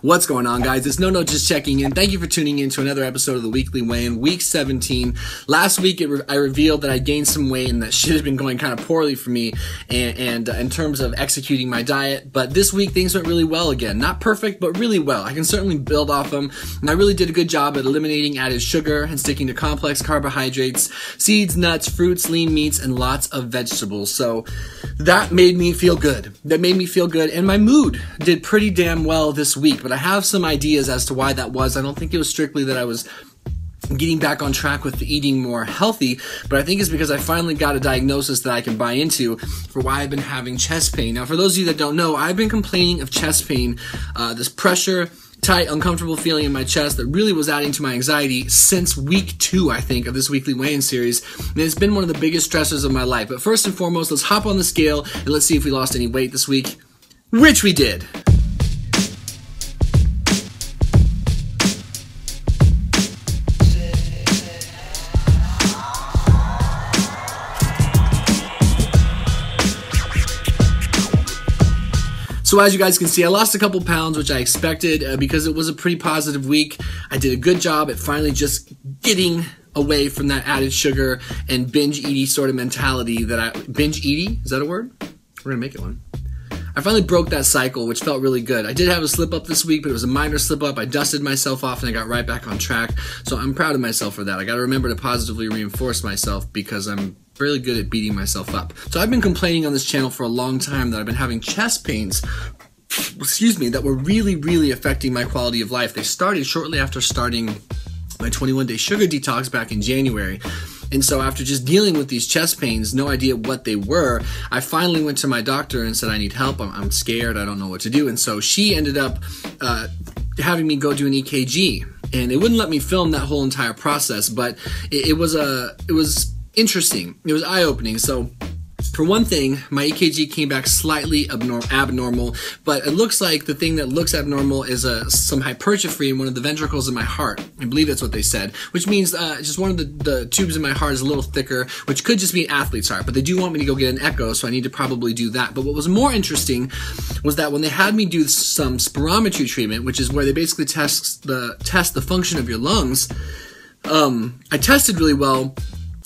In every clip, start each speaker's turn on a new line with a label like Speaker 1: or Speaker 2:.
Speaker 1: What's going on, guys? It's No just checking in. Thank you for tuning in to another episode of the Weekly Weigh-In, week 17. Last week, I revealed that I gained some weight and that shit had been going kind of poorly for me and in terms of executing my diet. But this week, things went really well again. Not perfect, but really well. I can certainly build off them. And I really did a good job at eliminating added sugar and sticking to complex carbohydrates, seeds, nuts, fruits, lean meats, and lots of vegetables. So that made me feel good. And my mood did pretty damn well this week. But I have some ideas as to why that was. I don't think it was strictly that I was getting back on track with the eating more healthy, but I think it's because I finally got a diagnosis that I can buy into for why I've been having chest pain. Now, for those of you that don't know, I've been complaining of chest pain, this pressure, tight, uncomfortable feeling in my chest that really was adding to my anxiety since week 2, I think, of this weekly weigh-in series. And it's been one of the biggest stressors of my life. But first and foremost, let's hop on the scale and let's see if we lost any weight this week, which we did. So as you guys can see, I lost a couple pounds, which I expected because it was a pretty positive week. I did a good job at finally just getting away from that added sugar and binge eating sort of mentality binge eating? Is that a word? We're gonna make it one. I finally broke that cycle, which felt really good. I did have a slip up this week, but it was a minor slip up. I dusted myself off and I got right back on track. So I'm proud of myself for that. I gotta remember to positively reinforce myself because I'm really good at beating myself up. So I've been complaining on this channel for a long time that I've been having chest pains, that were really, really affecting my quality of life. They started shortly after starting my 21-day sugar detox back in January. And so after just dealing with these chest pains, no idea what they were, I finally went to my doctor and said, I need help. I'm scared. I don't know what to do. And so she ended up having me go do an EKG. And it wouldn't let me film that whole entire process, but it was interesting. It was eye-opening. So for one thing, my EKG came back slightly abnormal, but it looks like the thing that looks abnormal is some hypertrophy in one of the ventricles in my heart. I believe that's what they said, which means just one of the tubes in my heart is a little thicker, which could just be an athlete's heart, but they do want me to go get an echo, so I need to probably do that. But what was more interesting was that when they had me do some spirometry treatment, which is where they basically test the function of your lungs, I tested really well,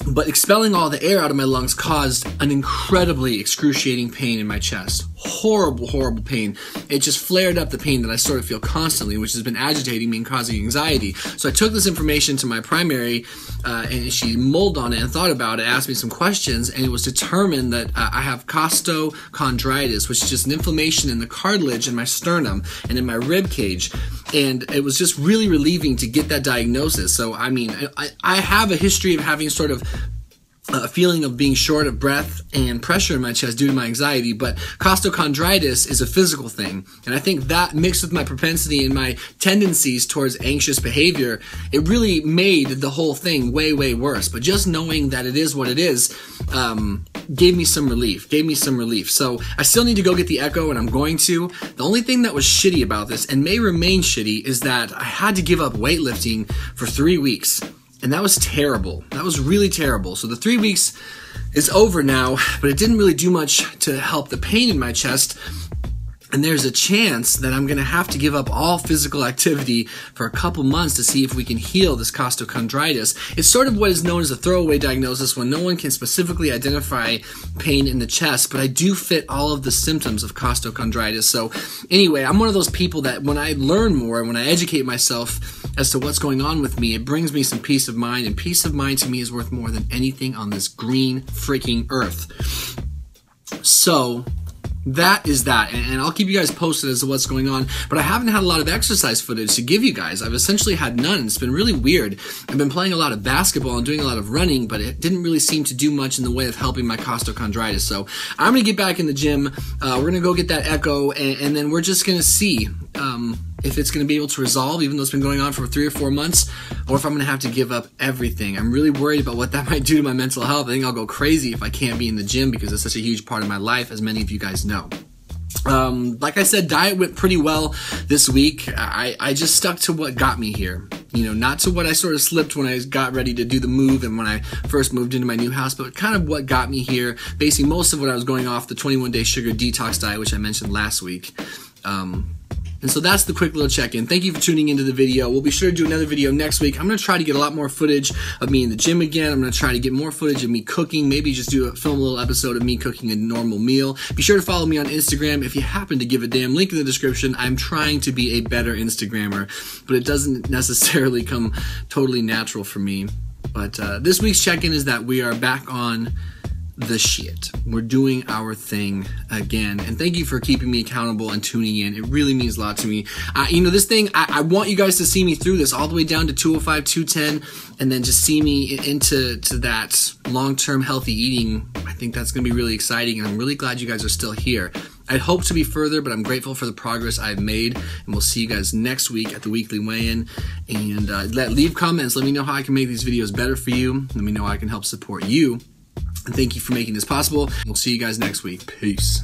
Speaker 1: but expelling all the air out of my lungs caused an incredibly excruciating pain in my chest. Horrible, horrible pain. It just flared up the pain that I sort of feel constantly, which has been agitating me and causing anxiety. So I took this information to my primary, and she mulled on it and thought about it, asked me some questions, and it was determined that I have costochondritis, which is just an inflammation in the cartilage in my sternum and in my rib cage. And it was just really relieving to get that diagnosis. So, I mean, I have a history of having sort of a feeling of being short of breath and pressure in my chest due to my anxiety, but costochondritis is a physical thing. And I think that mixed with my propensity and my tendencies towards anxious behavior, it really made the whole thing way, way worse. But just knowing that it is what it is, gave me some relief. So I still need to go get the echo, and I'm going to. The only thing that was shitty about this, and may remain shitty, is that I had to give up weightlifting for 3 weeks. And that was terrible. That was really terrible. So the 3 weeks is over now, but it didn't really do much to help the pain in my chest. And there's a chance that I'm going to have to give up all physical activity for a couple months to see if we can heal this costochondritis. It's sort of what is known as a throwaway diagnosis when no one can specifically identify pain in the chest, but I do fit all of the symptoms of costochondritis. So anyway, I'm one of those people that when I learn more, when I educate myself as to what's going on with me, it brings me some peace of mind, and peace of mind to me is worth more than anything on this green freaking earth. So that is that, and I'll keep you guys posted as to what's going on, but I haven't had a lot of exercise footage to give you guys. I've essentially had none. It's been really weird. I've been playing a lot of basketball and doing a lot of running, but it didn't really seem to do much in the way of helping my costochondritis. So I'm going to get back in the gym. We're going to go get that echo, and then we're just going to see if it's going to be able to resolve, even though it's been going on for 3 or 4 months, or if I'm going to have to give up everything. I'm really worried about what that might do to my mental health. I think I'll go crazy if I can't be in the gym because it's such a huge part of my life, as many of you guys know. Like I said, diet went pretty well this week. I just stuck to what got me here. You know, not to what I sort of slipped when I got ready to do the move and when I first moved into my new house, but kind of what got me here. Basically, most of what I was going off the 21-day sugar detox diet, which I mentioned last week. And so that's the quick little check-in. Thank you for tuning into the video. We'll be sure to do another video next week. I'm going to try to get a lot more footage of me in the gym again. I'm going to try to get more footage of me cooking, maybe just film a little episode of me cooking a normal meal. Be sure to follow me on Instagram if you happen to give a damn. Link in the description. I'm trying to be a better Instagrammer, but it doesn't necessarily come totally natural for me. But this week's check-in is that we are back on the shit. We're doing our thing again, and thank you for keeping me accountable and tuning in. It really means a lot to me. You know, this thing, I want you guys to see me through this all the way down to 205, 210, and then just see me into that long-term healthy eating. I think that's going to be really exciting, and I'm really glad you guys are still here. I'd hope to be further, but I'm grateful for the progress I've made, and we'll see you guys next week at the weekly weigh-in. And leave comments. Let me know how I can make these videos better for you. Let me know how I can help support you. And thank you for making this possible. We'll see you guys next week. Peace.